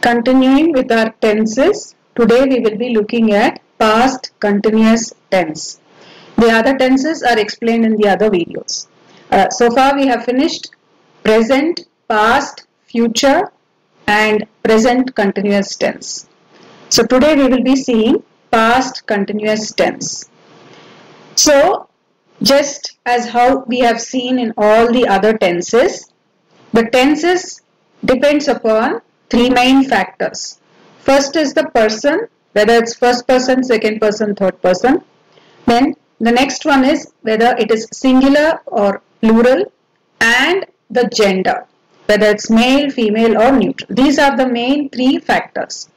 Continuing with our tenses, today we will be looking at past continuous tense. The other tenses are explained in the other videos. So far we have finished present, past, future and present continuous tense. So today we will be seeing past continuous tense. So just as how we have seen in all the other tenses, the tenses depends upon three main factors. First is the person, whether it's first person, second person, third person. Then the next one is whether it is singular or plural, and the gender, whether it's male, female or neutral. These are the main three factors.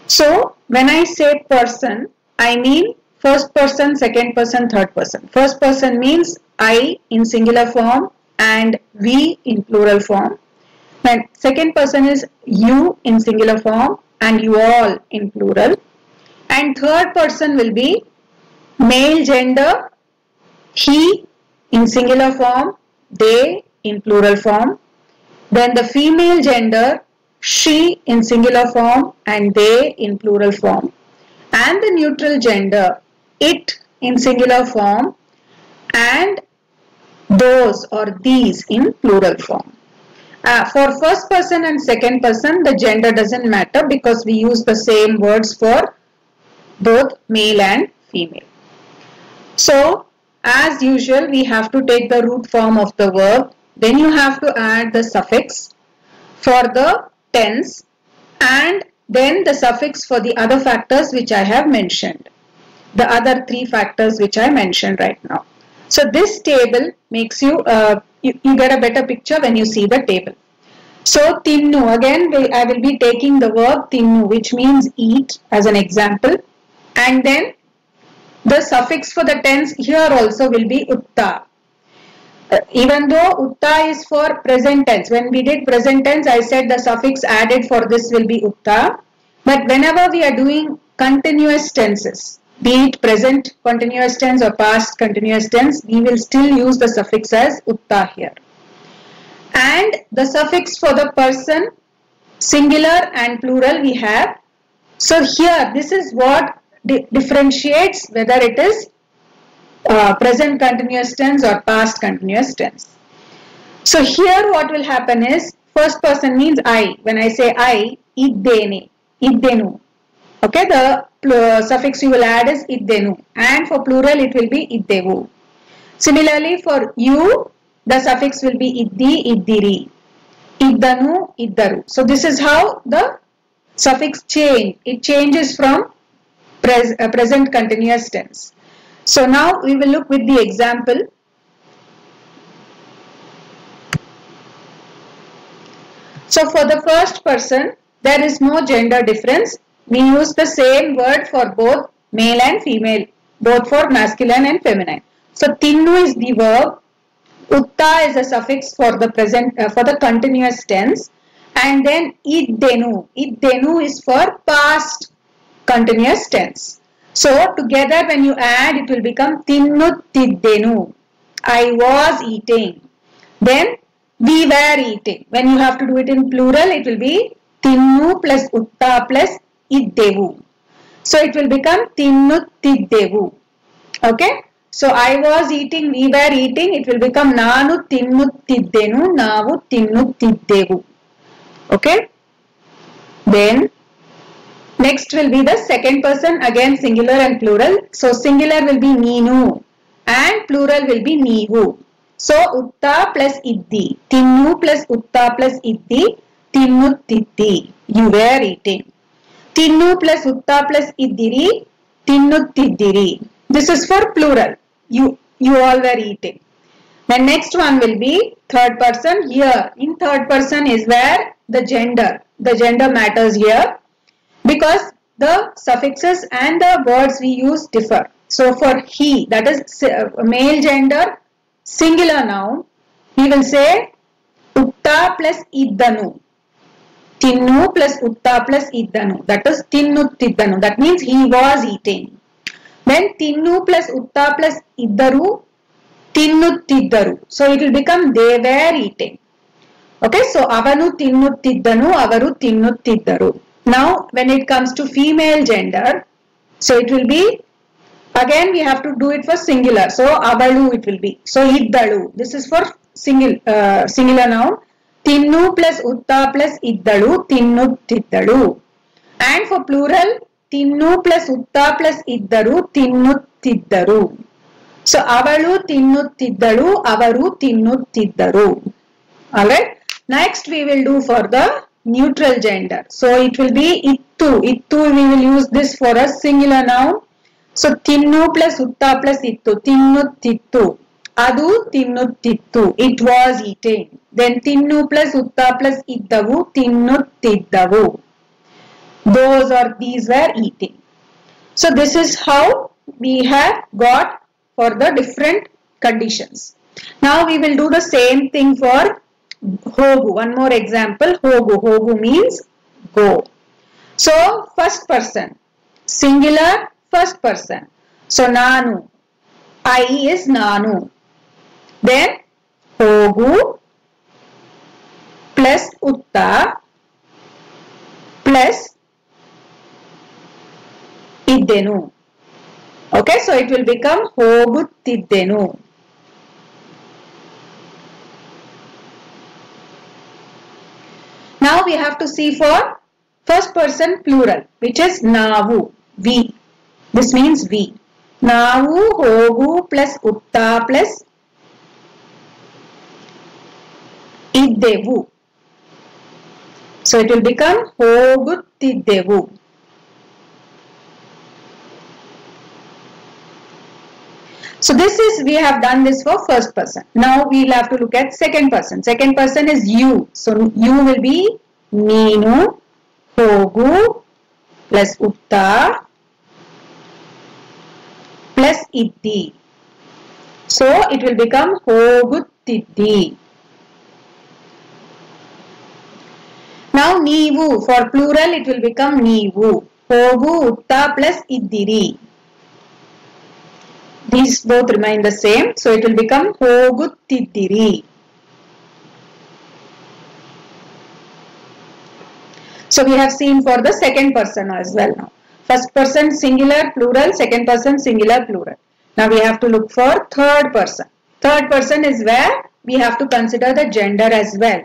So when I say person, I mean first person, second person, third person. First person means I in singular form and we in plural form. Then second person is you in singular form and you all in plural. And third person will be male gender, he in singular form, they in plural form. Then the female gender, she in singular form and they in plural form. And the neutral gender, it in singular form and those or these in plural form. For first person and second person, the gender doesn't matter because we use the same words for both male and female. So, as usual, we have to take the root form of the verb. Then you have to add the suffix for the tense and then the suffix for the other factors which I have mentioned. The other three factors which I mentioned right now. So, this table makes you get a better picture when you see the table. So, tinnu, again I will be taking the verb tinnu, which means eat as an example, and then the suffix for the tense here also will be utta. Even though utta is for present tense, when we did present tense I said the suffix added for this will be utta, but whenever we are doing continuous tenses, be it present continuous tense or past continuous tense, we will still use the suffix as utta here. And the suffix for the person, singular and plural we have. So here this is what differentiates whether it is present continuous tense or past continuous tense. So here what will happen is first person means I. When I say I, iddene, iddenu. Okay, the suffix you will add is iddenu, and for plural it will be iddevu. Similarly for you, the suffix will be iddi, iddiri, iddanu, iddaru. So this is how the suffix change. It changes from present continuous tense. So now we will look with the example. So for the first person, there is no gender difference. We use the same word for both male and female, both for masculine and feminine. So tinnu is the verb, utta is a suffix for the present for the continuous tense, and then iddenu. Iddenu is for past continuous tense. So together when you add, it will become tinnuttidenu. I was eating. Then we were eating. When you have to do it in plural, it will be tinnu plus utta plus iddevu. So it will become tinnuttiddevu. Okay. So I was eating, we were eating. It will become nanu tinnuttidenu, navu tinnuttiddevu. Okay. Then next will be the second person, again singular and plural. So singular will be neenu and plural will be neevu. So utta plus iddi, tinnu plus utta plus iddi, tinnuttiddi, you were eating. Tinnu plus utta plus iddiri, tinnuttiddiri. This is for plural, you all were eating. The next one will be third person. Here in third person is where the gender matters here, because the suffixes and the words we use differ. So for he, that is male gender, singular noun, we will say utta plus iddanu. Tinnu plus utta plus iddanu. That is tinnuttidanu. That means he was eating. Then tinnu plus utta plus iddaru, tinnuttidaru. So it will become they were eating. Okay, so avanu tinnuತ್ತಿದ್ದನು, avaru tinnuttidaru. Now when it comes to female gender, so it will be, again we have to do it for singular. So avalu it will be. So iddalu, this is for singular noun. Tinnu plus utta plus iddalu, tinnuttidalu. And for plural, tinnu plus utta plus iddaru, tinnuttidaru. So avalu tinnuttidalu, avaru tinnuttidaru. Alright. Next we will do for the neutral gender. So it will be ittu. Ittu we will use this for a singular noun. So tinnu plus utta plus ittu, tinnutittu. Adu tinnutittu. It was eating. Then tinnu plus utta plus iddavu, tinnutiddavu. Those or these were eating. So this is how we have got for the different conditions. Now we will do the same thing for hogu. One more example. Hogu. Hogu means go. So first person. Singular first person. So nanu. I is nanu. Then hogu plus utta plus iddenu. Okay, so it will become hoguತ್ತಿದ್ದೆನು. Now we have to see for first person plural, which is ನಾವು, we. This means we. ನಾವು ಹೋಗು plus utta plus ಇದ್ದೆವು. So it will become ಹೋಗುತ್ತಿದ್ದೆವು. So this is, we have done this for first person. Now we will have to look at second person. Second person is you. So you will be ನೀನು, ಹೋಗು plus utta plus iddi. So it will become ಹೋಗುತ್ತಿದ್ದಿ. Now ನೀವು, for plural it will become ನೀವು. ಹೋಗು utta plus ಇದ್ದಿರಿ. These both remain the same. So it will become ಹೋಗುತ್ತಿದ್ದಿರಿ. So we have seen for the second person as well now. First person singular plural, second person singular plural. Now we have to look for third person. Third person is where we have to consider the gender as well.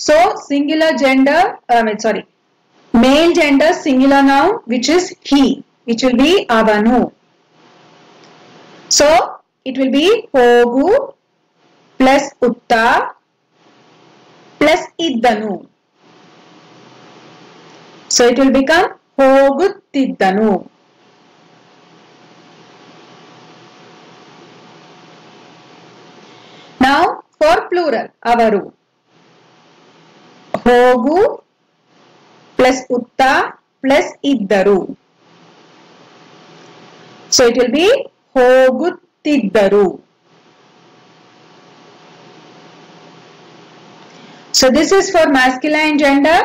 So singular gender, male gender singular noun, which is he, which will be avanu. So it will be ಹೋಗು plus utta plus iddanu. So it will become ಹೋಗುತ್ತಿದ್ದನು. Now for plural, avaru. ಹೋಗು plus utta plus iddaru. So it will be ಹೋಗುತ್ತಿದ್ದರು. So this is for masculine gender,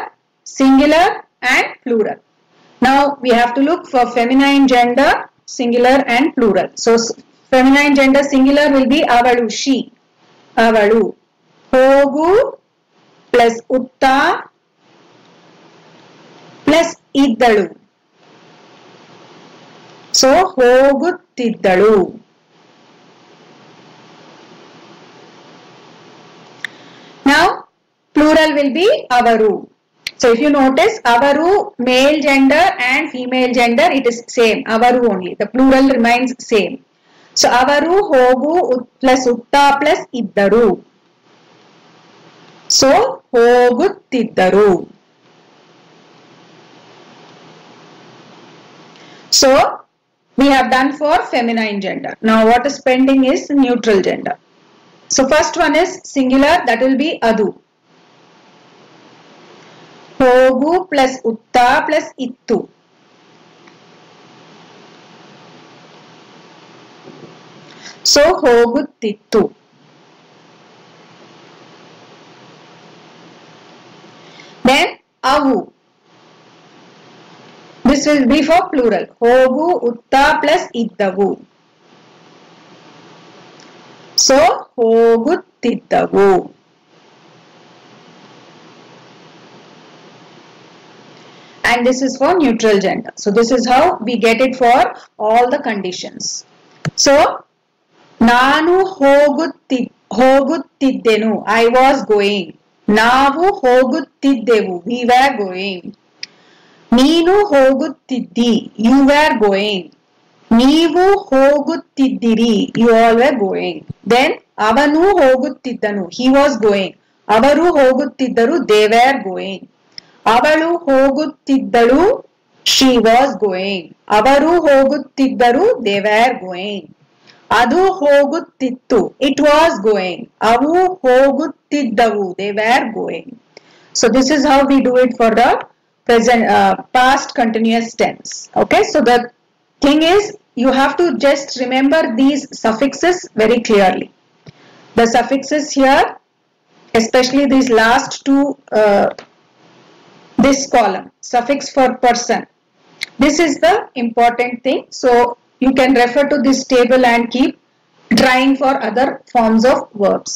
singular and plural. Now we have to look for feminine gender, singular and plural. So feminine gender singular will be avalu, she. Avalu. ಹೋಗು plus utta plus ಇದ್ದಳು. So ಹೋಗುತ್ತಿದ್ದಳು. Now plural will be avaru. So if you notice, avaru male gender and female gender, it is same. Avaru only. The plural remains same. So avaru ಹೋಗು plus utta plus ಇದ್ದರು. So ಹೋಗುತ್ತಿದ್ದರು. So we have done for feminine gender. Now what is pending is neutral gender. So first one is singular, that will be adu. ಹೋಗು plus utta plus ittu. So ಹೋಗುತ್ತಿತ್ತು. Then avu. This will be for plural. ಹೋಗು utta plus ಇದ್ದವು. So ಹೋಗುತ್ತಿದ್ದವು. and this is for neutral gender. So this is how we get it for all the conditions. So ನಾನು ಹೋಗುತ್ತಿದ್ದೆನು, I was going. ನಾವು ಹೋಗುತ್ತಿದ್ದೆವು, we were going. ನೀನು ಹೋಗುತ್ತಿದ್ದಿ, you were going. ನೀವು ಹೋಗುತ್ತಿದ್ದಿರಿ, you all were going. Then ಅವನು ಹೋಗುತ್ತಿದ್ದನು, he was going. ಅವರು ಹೋಗುತ್ತಿದ್ದರು, they were going. ಅವಳು ಹೋಗುತ್ತಿದ್ದಳು, she was going. ಅವರು ಹೋಗುತ್ತಿದ್ದರು, they were going. ಅದು ಹೋಗುತ್ತಿತ್ತು, it was going. ಅವು ಹೋಗುತ್ತಿದ್ದವು, they were going. So this is how we do it for the present past continuous tense. Okay, so the thing is, you have to just remember these suffixes very clearly. The suffixes here, especially these last two, this column, suffix for person. This is the important thing. So you can refer to this table and keep trying for other forms of verbs.